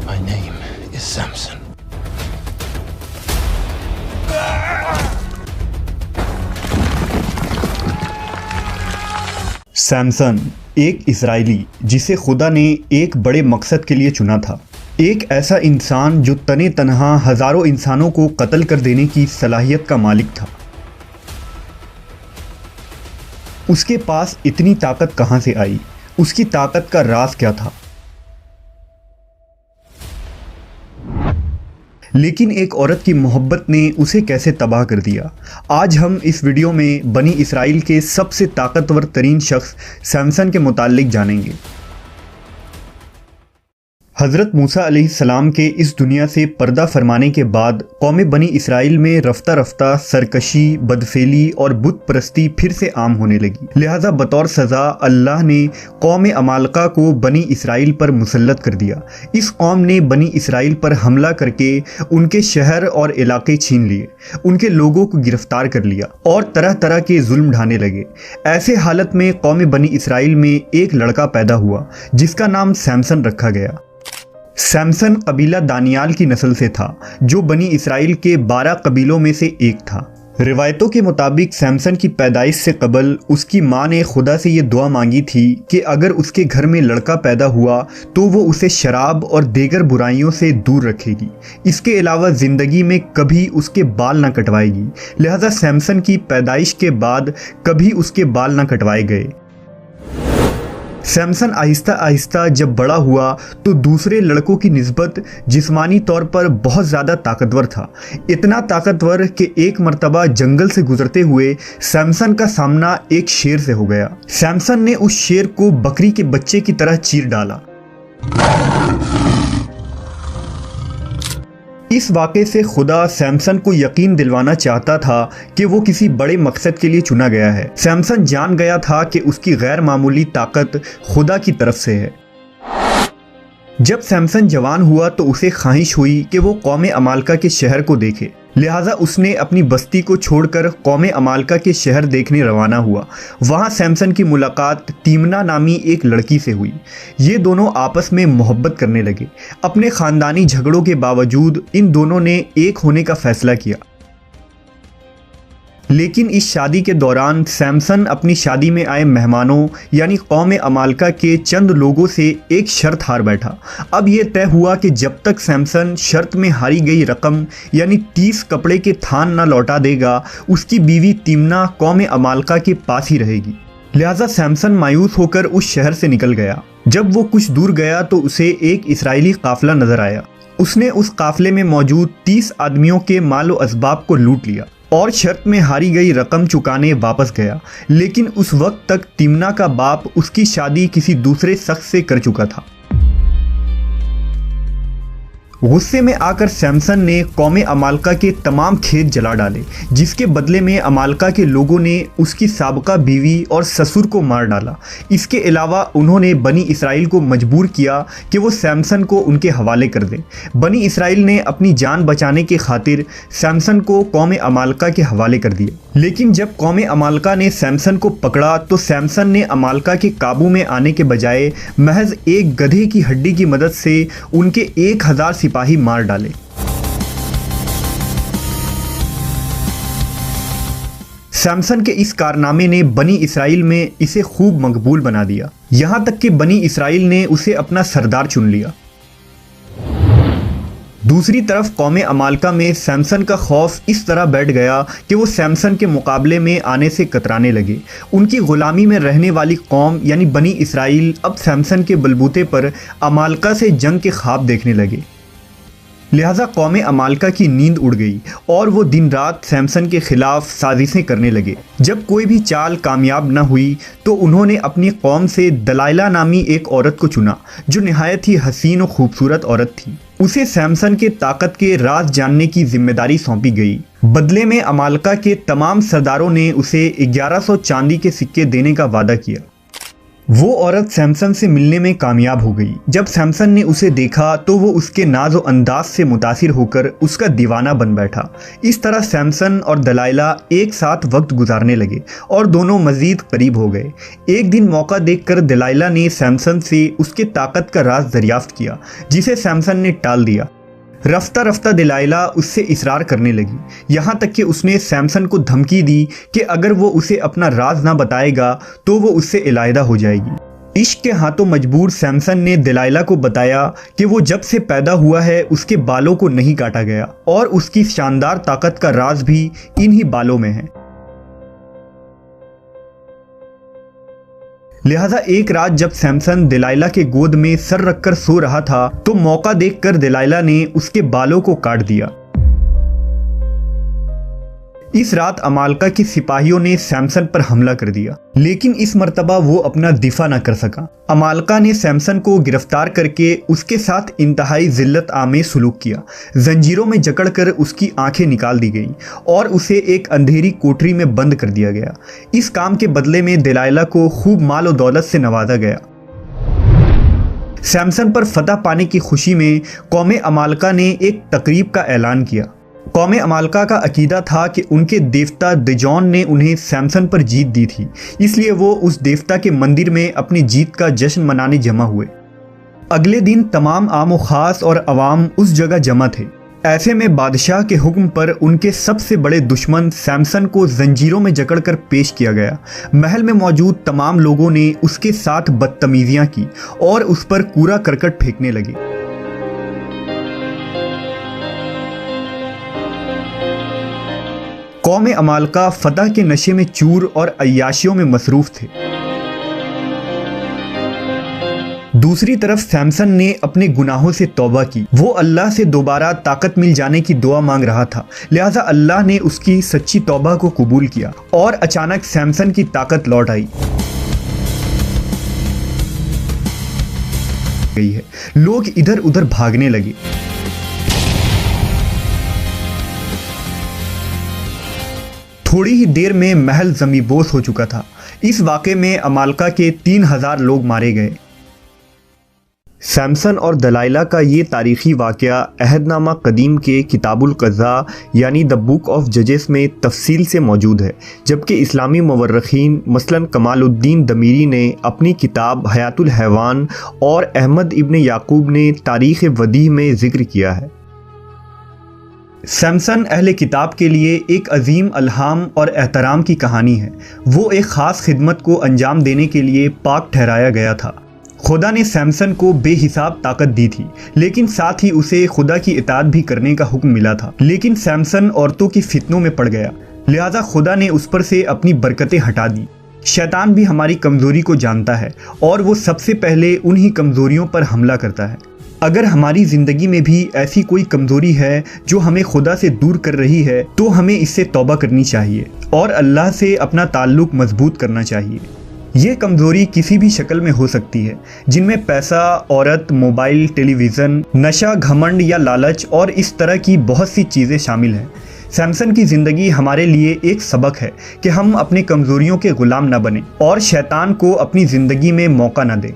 My name is Samson. Samson एक Israeli जिसे खुदा ने एक बड़े मकसद के लिए चुना था। एक ऐसा इंसान जो तने तनहा हजारों इंसानों को कत्ल कर देने की सलाहियत का मालिक था। उसके पास इतनी ताकत कहां से आई? उसकी ताकत का राज क्या था? लेकिन एक औरत की मोहब्बत ने उसे कैसे तबाह कर दिया? आज हम इस वीडियो में बनी इसराइल के सबसे ताकतवर तरीन शख्स सैमसन के मुताल्लिक जानेंगे। हज़रत मूसा अलैहिस्सलाम के इस दुनिया से पर्दा फरमाने के बाद कौम बनी इसराइल में रफ्ता रफ्ता सरकशी, बदफेली और बुत परस्ती फिर से आम होने लगी। लिहाजा बतौर सज़ा अल्लाह ने कौम अमालका को बनी इसराइल पर मुसल्लत कर दिया। इस कौम ने बनी इसराइल पर हमला करके उनके शहर और इलाके छीन लिए, उनके लोगों को गिरफ्तार कर लिया और तरह तरह के जुल्म ढाने लगे। ऐसे हालत में कौम बनी इसराइल में एक लड़का पैदा हुआ जिसका नाम सैमसन रखा गया। सैमसन कबीला दानियाल की नस्ल से था, जो बनी इसराइल के 12 कबीलों में से एक था। रिवायतों के मुताबिक सैमसन की पैदाइश से कबल उसकी माँ ने खुदा से ये दुआ मांगी थी कि अगर उसके घर में लड़का पैदा हुआ तो वो उसे शराब और दीगर बुराइयों से दूर रखेगी। इसके अलावा ज़िंदगी में कभी उसके बाल ना कटवाएगी। लिहाजा सैमसन की पैदाइश के बाद कभी उसके बाल ना कटवाए गए। सैमसन आहिस्ता आहिस्ता जब बड़ा हुआ तो दूसरे लड़कों की निस्बत जिस्मानी तौर पर बहुत ज़्यादा ताकतवर था। इतना ताकतवर कि एक मर्तबा जंगल से गुजरते हुए सैमसन का सामना एक शेर से हो गया। सैमसन ने उस शेर को बकरी के बच्चे की तरह चीर डाला। इस वाक़े से खुदा सैमसन को यकीन दिलवाना चाहता था कि वो किसी बड़े मकसद के लिए चुना गया है। सैमसन जान गया था कि उसकी गैर मामूली ताकत खुदा की तरफ से है। जब सैमसन जवान हुआ तो उसे ख्वाहिश हुई कि वो कौम अमालका के शहर को देखे। लिहाजा उसने अपनी बस्ती को छोड़कर कौम अमालका के शहर देखने रवाना हुआ। वहाँ सैमसन की मुलाकात तीमना नामी एक लड़की से हुई। ये दोनों आपस में मोहब्बत करने लगे। अपने ख़ानदानी झगड़ों के बावजूद इन दोनों ने एक होने का फ़ैसला किया। लेकिन इस शादी के दौरान सैमसन अपनी शादी में आए मेहमानों यानी कौम अमालका के चंद लोगों से एक शर्त हार बैठा। अब यह तय हुआ कि जब तक सैमसन शर्त में हारी गई रकम यानी 30 कपड़े के थान न लौटा देगा, उसकी बीवी तीमना कौम अमालका के पास ही रहेगी। लिहाजा सैमसन मायूस होकर उस शहर से निकल गया। जब वो कुछ दूर गया तो उसे एक इस्राएली काफिला नजर आया। उसने उस काफिले में मौजूद 30 आदमियों के मालो असबाब को लूट लिया और शर्त में हारी गई रकम चुकाने वापस गया। लेकिन उस वक्त तक तीमना का बाप उसकी शादी किसी दूसरे शख्स से कर चुका था। गुस्से में आकर सैमसन ने कौम अमालका के तमाम खेत जला डाले, जिसके बदले में अमालका के लोगों ने उसकी साबका बीवी और ससुर को मार डाला। इसके अलावा उन्होंने बनी इसराइल को मजबूर किया कि वो सैमसन को उनके हवाले कर दें। बनी इसराइल ने अपनी जान बचाने के खातिर सैमसन को कौम अमालका के हवाले कर दिया। लेकिन जब कौम अमालका ने सैमसन को पकड़ा तो सैमसन ने अमालका के काबू में आने के बजाय महज एक गधे की हड्डी की मदद से उनके 1000 सिपाही मार डाले। सैमसन के इस कारनामे ने बनी इसराइल में इसे खूब मकबूल बना दिया। यहां तक कि बनी इसराइल ने उसे अपना सरदार चुन लिया। दूसरी तरफ कौम अमालका में सैमसन का खौफ इस तरह बैठ गया कि वो सैमसन के मुकाबले में आने से कतराने लगे। उनकी गुलामी में रहने वाली कौम यानी बनी इसराइल अब सैमसन के बलबूते पर अमालका से जंग के ख्वाब देखने लगे। लिहाजा कौम अमालका की नींद उड़ गई और वो दिन रात सैमसन के खिलाफ साजिशें करने लगे। जब कोई भी चाल कामयाब न हुई तो उन्होंने अपनी कौम से दलाइला नामी एक औरत को चुना, जो निहायत ही हसीन और खूबसूरत औरत थी। उसे सैमसन के ताकत के राज जानने की जिम्मेदारी सौंपी गई। बदले में अमालका के तमाम सरदारों ने उसे 1100 चांदी के सिक्के देने का वादा किया। वो औरत सैमसन से मिलने में कामयाब हो गई। जब सैमसन ने उसे देखा तो वो उसके नाज़ो अंदाज से मुतासिर होकर उसका दीवाना बन बैठा। इस तरह सैमसन और दलाइला एक साथ वक्त गुजारने लगे और दोनों मज़ीद करीब हो गए। एक दिन मौका देखकर दलाइला ने सैमसन से उसके ताकत का राज दरियाफ्त किया, जिसे सैमसन ने टाल दिया। रफ्ता रफ्ता दलाइला उससे इसरार करने लगी, यहाँ तक कि उसने सैमसन को धमकी दी कि अगर वो उसे अपना राज ना बताएगा तो वो उससे इलाहिदा हो जाएगी। इश्क के हाथों मजबूर सैमसन ने दलाइला को बताया कि वो जब से पैदा हुआ है उसके बालों को नहीं काटा गया और उसकी शानदार ताकत का राज भी इन्हीं बालों में है। लिहाजा एक रात जब सैमसन दलाइला के गोद में सर रखकर सो रहा था तो मौका देखकर दलाइला ने उसके बालों को काट दिया। इस रात अमालका के सिपाहियों ने सैमसन पर हमला कर दिया, लेकिन इस मर्तबा वो अपना दिफा न कर सका। अमालका ने सैमसन को गिरफ्तार करके उसके साथ इंतहाई जिल्लत आमेज सुलूक किया। जंजीरों में जकड़कर उसकी आंखें निकाल दी गई और उसे एक अंधेरी कोठरी में बंद कर दिया गया। इस काम के बदले में दलाइला को खूब माल और दौलत से नवाजा गया। सैमसन पर फतह पाने की खुशी में कौम अमालका ने एक तकरीब का ऐलान किया। कौम अमालका का अकीदा था कि उनके देवता दजौन ने उन्हें सैमसन पर जीत दी थी, इसलिए वो उस देवता के मंदिर में अपनी जीत का जश्न मनाने जमा हुए। अगले दिन तमाम आम व ख़ास और अवाम उस जगह जमा थे। ऐसे में बादशाह के हुक्म पर उनके सबसे बड़े दुश्मन सैमसन को जंजीरों में जकड़कर पेश किया गया। महल में मौजूद तमाम लोगों ने उसके साथ बदतमीजियां की और उस पर कूड़ा करकट फेंकने लगे। कौम अमालका फतह के नशे में चूर और अय्याशियों में मसरूफ थे। दूसरी तरफ सैमसन ने अपने गुनाहों से तौबा की। वो अल्लाह से दोबारा ताकत मिल जाने की दुआ मांग रहा था, लिहाजा अल्लाह ने उसकी सच्ची तौबा को कबूल किया और अचानक सैमसन की ताकत लौट आई गई है। लोग इधर उधर भागने लगे। थोड़ी ही देर में महल ज़मींदोज़ हो चुका था। इस वाक़े में अमालका के 3000 लोग मारे गए। सैमसन और दलाइला का ये तारीख़ी वाक़या अहदनामा कदीम के किताबुल क़ज़ा यानी द बुक ऑफ जजेस में तफसील से मौजूद है, जबकि इस्लामी मुवर्रिखीन मसलन कमालुद्दीन दमीरी ने अपनी किताब हयातुल हैवान और अहमद इब्न याकूब ने तारीख़ वदी में ज़िक्र किया है। सैमसन अहले किताब के लिए एक अजीम अल्हाम और एहतराम की कहानी है। वो एक ख़ास खिदमत को अंजाम देने के लिए पाक ठहराया गया था। खुदा ने सैमसन को बेहिसाब ताकत दी थी, लेकिन साथ ही उसे खुदा की इताअत भी करने का हुक्म मिला था। लेकिन सैमसन औरतों की फितनों में पड़ गया, लिहाजा खुदा ने उस पर से अपनी बरकतें हटा दी। शैतान भी हमारी कमज़ोरी को जानता है और वो सबसे पहले उन्हीं कमज़ोरियों पर हमला करता है। अगर हमारी ज़िंदगी में भी ऐसी कोई कमज़ोरी है जो हमें खुदा से दूर कर रही है तो हमें इससे तौबा करनी चाहिए और अल्लाह से अपना ताल्लुक़ मजबूत करना चाहिए। ये कमज़ोरी किसी भी शक्ल में हो सकती है, जिनमें पैसा, औरत, मोबाइल, टेलीविज़न, नशा, घमंड या लालच और इस तरह की बहुत सी चीज़ें शामिल हैं। सैमसन की ज़िंदगी हमारे लिए एक सबक है कि हम अपनी कमज़ोरियों के ग़ुलाम न बने और शैतान को अपनी ज़िंदगी में मौका न दें।